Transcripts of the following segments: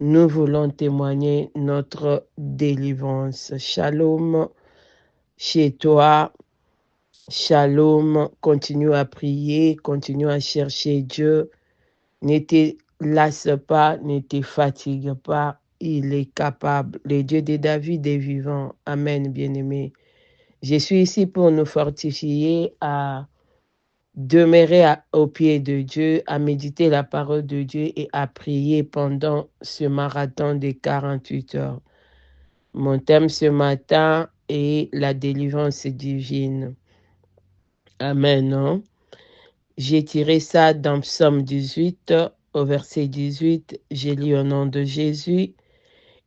nous voulons témoigner notre délivrance. Shalom chez toi. Shalom. Continue à prier, continue à chercher Dieu. Ne te lasse pas, ne te fatigue pas. Il est capable. Le Dieu de David est vivant. Amen, bien-aimé. Je suis ici pour nous fortifier à demeurer au pied de Dieu, à méditer la parole de Dieu et à prier pendant ce marathon de 48 heures. Mon thème ce matin est la délivrance divine. Amen. Hein? J'ai tiré ça dans Psaume 18, au verset 18. J'ai lu au nom de Jésus.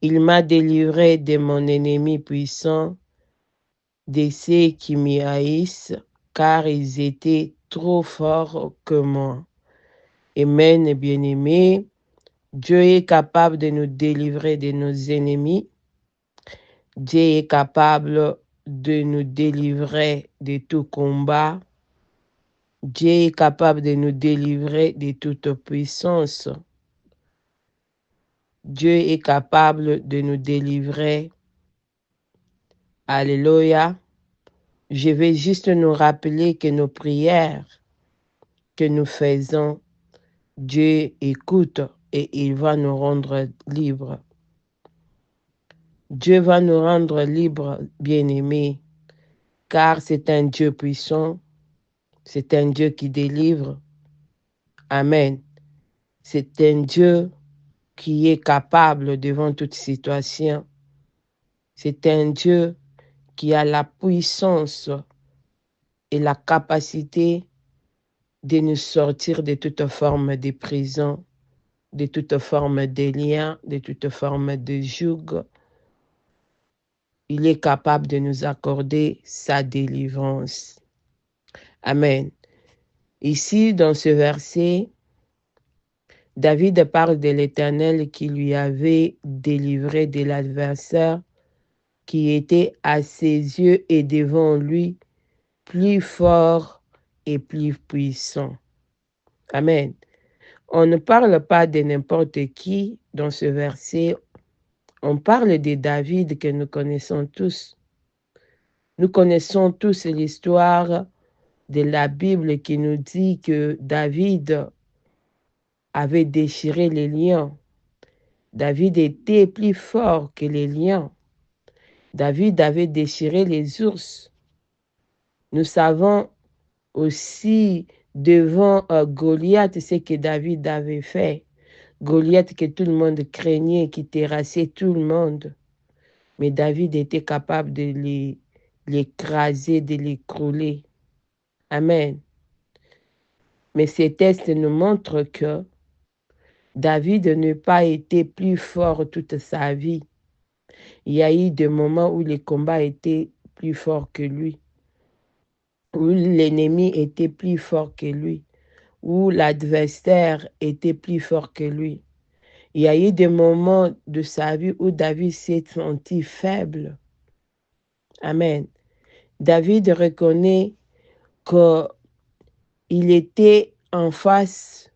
Il m'a délivré de mon ennemi puissant, de ceux qui m'y haïssent, car ils étaient trop forts que moi. Amen, bien-aimés. Dieu est capable de nous délivrer de nos ennemis. Dieu est capable de nous délivrer de tout combat. Dieu est capable de nous délivrer de toute puissance. Dieu est capable de nous délivrer. Alléluia. Je vais juste nous rappeler que nos prières que nous faisons, Dieu écoute et il va nous rendre libres. Dieu va nous rendre libres, bien-aimés, car c'est un Dieu puissant, c'est un Dieu qui délivre. Amen. C'est un Dieu qui est capable devant toute situation. C'est un Dieu qui a la puissance et la capacité de nous sortir de toute forme de prison, de toute forme de lien, de toute forme de joug. Il est capable de nous accorder sa délivrance. Amen. Ici, dans ce verset, David parle de l'Éternel qui lui avait délivré de l'adversaire qui était à ses yeux et devant lui plus fort et plus puissant. Amen. On ne parle pas de n'importe qui dans ce verset. On parle de David que nous connaissons tous. Nous connaissons tous l'histoire de la Bible qui nous dit que David avait déchiré les lions. David était plus fort que les lions. David avait déchiré les ours. Nous savons aussi devant Goliath ce que David avait fait. Goliath que tout le monde craignait, qui terrassait tout le monde. Mais David était capable de l'écraser, de l'écrouler. Amen. Mais ces tests nous montrent que David n'a pas été plus fort toute sa vie. Il y a eu des moments où les combats étaient plus forts que lui, où l'ennemi était plus fort que lui, où l'adversaire était plus fort que lui. Il y a eu des moments de sa vie où David s'est senti faible. Amen. David reconnaît qu'il était en face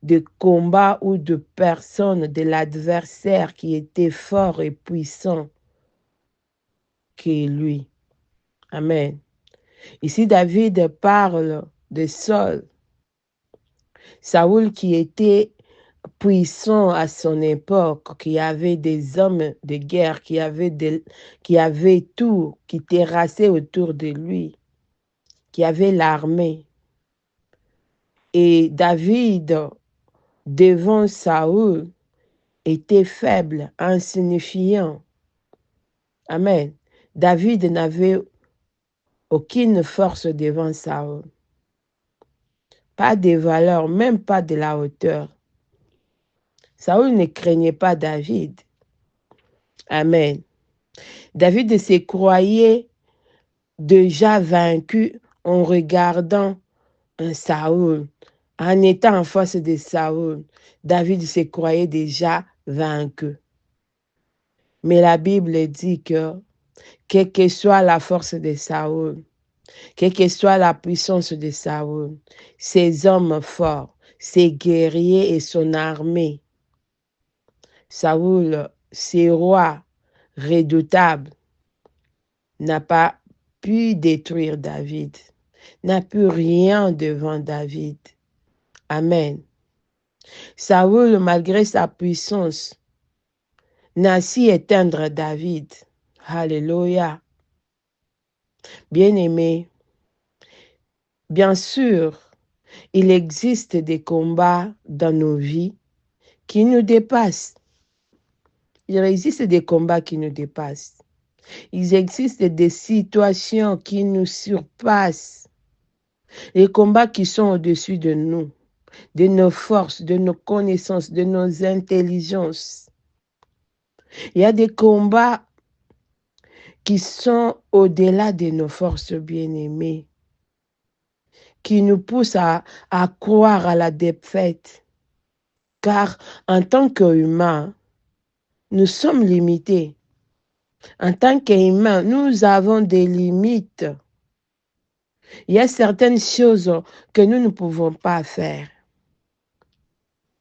de combats ou de personnes, de l'adversaire qui était fort et puissant que lui. Amen. Ici, David parle de Saul. Saül qui était puissant à son époque, qui avait des hommes de guerre, qui avait tout, qui terrassait autour de lui, qui avait l'armée. Et David, devant Saül, était faible, insignifiant. Amen. David n'avait aucune force devant Saül. Pas de valeur, même pas de la hauteur. Saül ne craignait pas David. Amen. David se croyait déjà vaincu en regardant Saül, en étant en face de Saül. David se croyait déjà vaincu. Mais la Bible dit que, quelle que soit la force de Saül, quelle que soit la puissance de Saül, ses hommes forts, ses guerriers et son armée Saoul, ce roi redoutable, n'a pas pu détruire David, n'a pu rien devant David. Amen. Saoul, malgré sa puissance, n'a su éteindre David. Alléluia. Bien-aimé, bien sûr, il existe des combats dans nos vies qui nous dépassent. Il existe des combats qui nous dépassent. Il existe des situations qui nous surpassent. Les combats qui sont au-dessus de nous, de nos forces, de nos connaissances, de nos intelligences. Il y a des combats qui sont au-delà de nos forces bien-aimées, qui nous poussent à croire à la défaite. Car en tant qu'humains, nous sommes limités. En tant qu'humains, nous avons des limites. Il y a certaines choses que nous ne pouvons pas faire.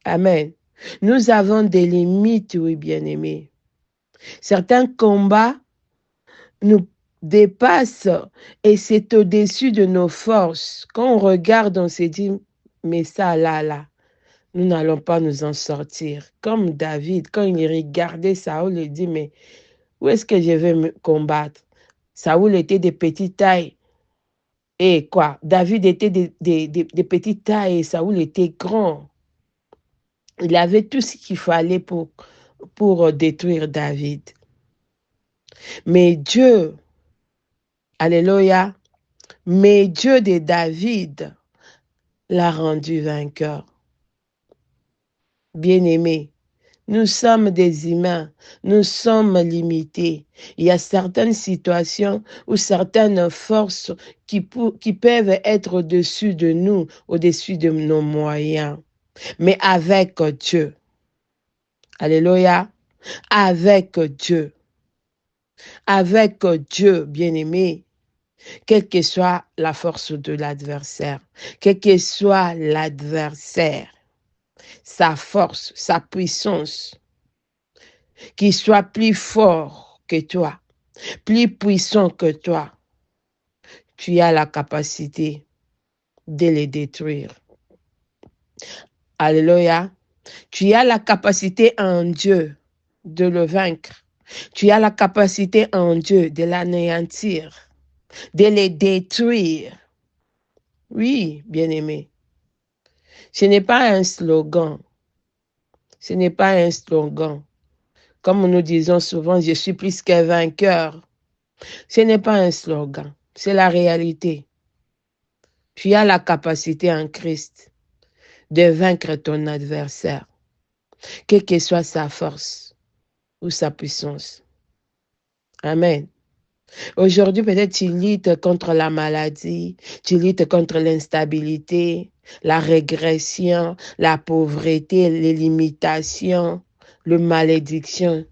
Amen. Nous avons des limites, oui, bien-aimés. Certains combats nous dépassent et c'est au-dessus de nos forces. Quand on regarde, on se dit, mais ça, là, nous n'allons pas nous en sortir. Comme David, quand il regardait Saoul, il dit, mais où est-ce que je vais me combattre? Saoul était de petite taille. Et quoi? David était de petite taille et Saoul était grand. Il avait tout ce qu'il fallait pour détruire David. Mais Dieu, alléluia, mais Dieu de David l'a rendu vainqueur. Bien-aimé, nous sommes des humains, nous sommes limités. Il y a certaines situations ou certaines forces qui peuvent être au-dessus de nous, au-dessus de nos moyens. Mais avec Dieu, alléluia, avec Dieu, bien-aimé, quelle que soit la force de l'adversaire, quel que soit l'adversaire, sa force, sa puissance, qu'il soit plus fort que toi, plus puissant que toi, tu as la capacité de les détruire. Alléluia. Tu as la capacité en Dieu de le vaincre. Tu as la capacité en Dieu de l'anéantir, de les détruire. Oui, bien-aimé. Ce n'est pas un slogan. Ce n'est pas un slogan. Comme nous disons souvent, je suis plus qu'un vainqueur. Ce n'est pas un slogan. C'est la réalité. Tu as la capacité en Christ de vaincre ton adversaire, quelle que soit sa force ou sa puissance. Amen. Aujourd'hui, peut-être tu luttes contre la maladie, tu luttes contre l'instabilité, la régression, la pauvreté, les limitations, la malédiction.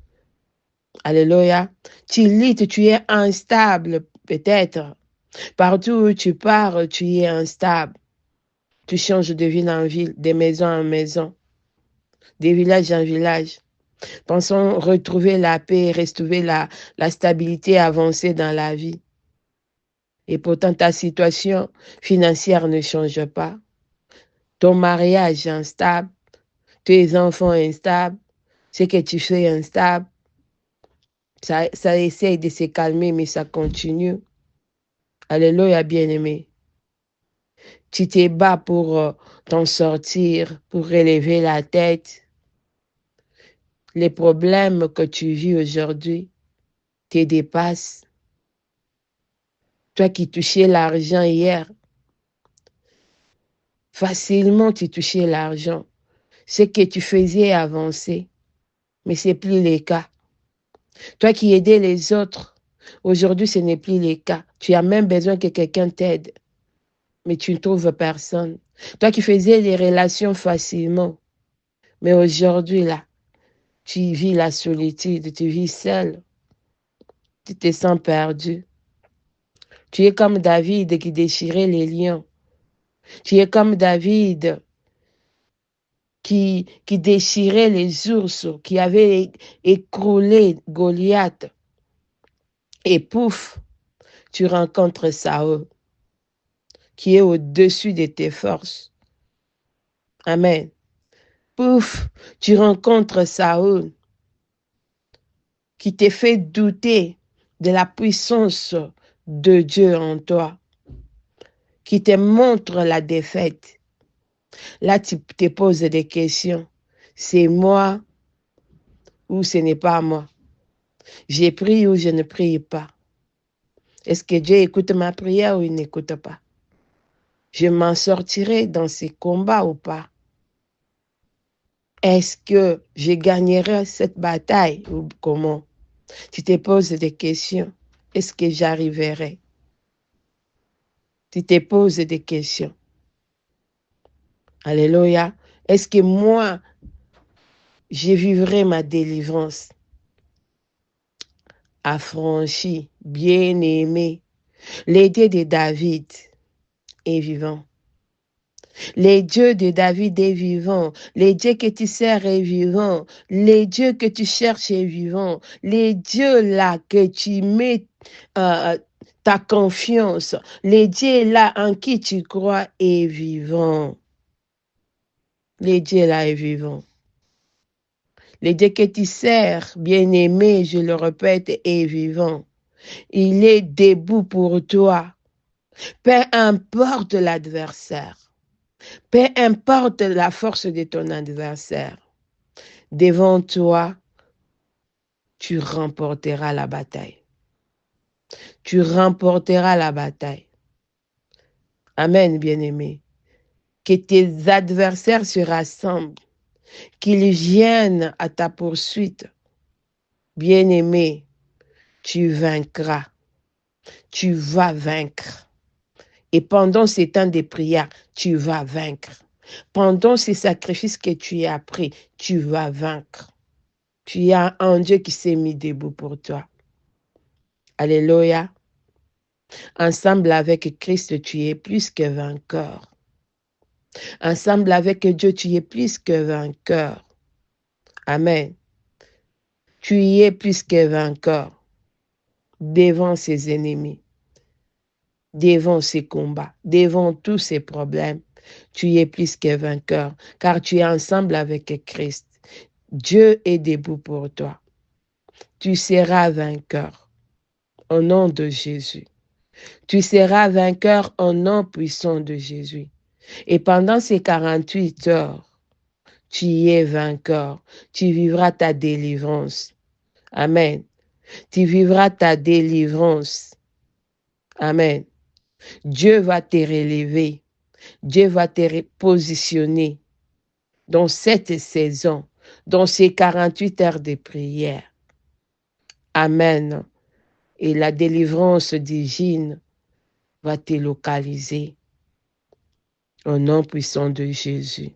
Alléluia. Tu luttes, tu es instable, peut-être. Partout où tu pars, tu es instable. Tu changes de ville en ville, de maison en maison, de village en village. Pensons retrouver la paix, retrouver la stabilité, avancer dans la vie. Et pourtant, ta situation financière ne change pas. Ton mariage est instable, tes enfants instables, ce que tu fais instable. Ça essaye de se calmer, mais ça continue. Alléluia, bien-aimé. Tu te bats pour t'en sortir, pour relever la tête. Les problèmes que tu vis aujourd'hui te dépassent. Toi qui touchais l'argent hier, facilement tu touchais l'argent. Ce que tu faisais avancer, mais ce n'est plus le cas. Toi qui aidais les autres, aujourd'hui ce n'est plus le cas. Tu as même besoin que quelqu'un t'aide, mais tu ne trouves personne. Toi qui faisais les relations facilement, mais aujourd'hui là, tu vis la solitude, tu vis seul, tu te sens perdu. Tu es comme David qui déchirait les lions. Tu es comme David qui déchirait les ours, qui avait écroulé Goliath. Et pouf, tu rencontres Saül, qui est au-dessus de tes forces. Amen. Pouf, tu rencontres Saül, qui te fait douter de la puissance de Dieu en toi, qui te montre la défaite. Là, tu te poses des questions. C'est moi ou ce n'est pas moi? J'ai prié ou je ne prie pas? Est-ce que Dieu écoute ma prière ou il n'écoute pas? Je m'en sortirai dans ces combats ou pas? Est-ce que je gagnerai cette bataille ou comment? Tu te poses des questions. Est-ce que j'arriverai? Tu te poses des questions. Alléluia. Est-ce que moi, je vivrai ma délivrance? Affranchi, bien-aimé. Le Dieu de David est vivant. Le Dieu de David est vivant. Le Dieu que tu sers est vivant. Le Dieu que tu cherches est vivant. Le Dieu là que tu mets ta confiance. Le Dieu là en qui tu crois est vivant. Le Dieu là est vivant. Le Dieu que tu sers, bien-aimé, je le répète, est vivant. Il est debout pour toi. Peu importe l'adversaire. Peu importe la force de ton adversaire. Devant toi, tu remporteras la bataille. Tu remporteras la bataille. Amen, bien-aimé. Que tes adversaires se rassemblent, qu'ils viennent à ta poursuite. Bien-aimé, tu vaincras. Tu vas vaincre. Et pendant ces temps de prière, tu vas vaincre. Pendant ces sacrifices que tu as pris, tu vas vaincre. Tu as un Dieu qui s'est mis debout pour toi. Alléluia. Ensemble avec Christ, tu es plus que vainqueur. Ensemble avec Dieu, tu es plus que vainqueur. Amen. Tu y es plus que vainqueur devant ses ennemis, devant ses combats, devant tous ses problèmes. Tu y es plus que vainqueur, car tu es ensemble avec Christ. Dieu est debout pour toi. Tu seras vainqueur au nom de Jésus. Tu seras vainqueur au nom puissant de Jésus. Et pendant ces 48 heures, tu y es vainqueur. Tu vivras ta délivrance. Amen. Tu vivras ta délivrance. Amen. Dieu va te relever. Dieu va te repositionner dans cette saison, dans ces 48 heures de prière. Amen. Et la délivrance divine va te localiser au nom puissant de Jésus.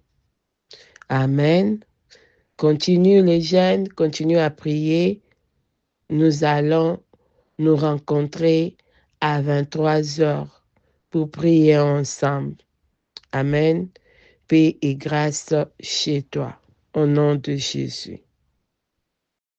Amen. Continue les jeunes, continue à prier. Nous allons nous rencontrer à 23 heures pour prier ensemble. Amen. Paix et grâce chez toi. Au nom de Jésus.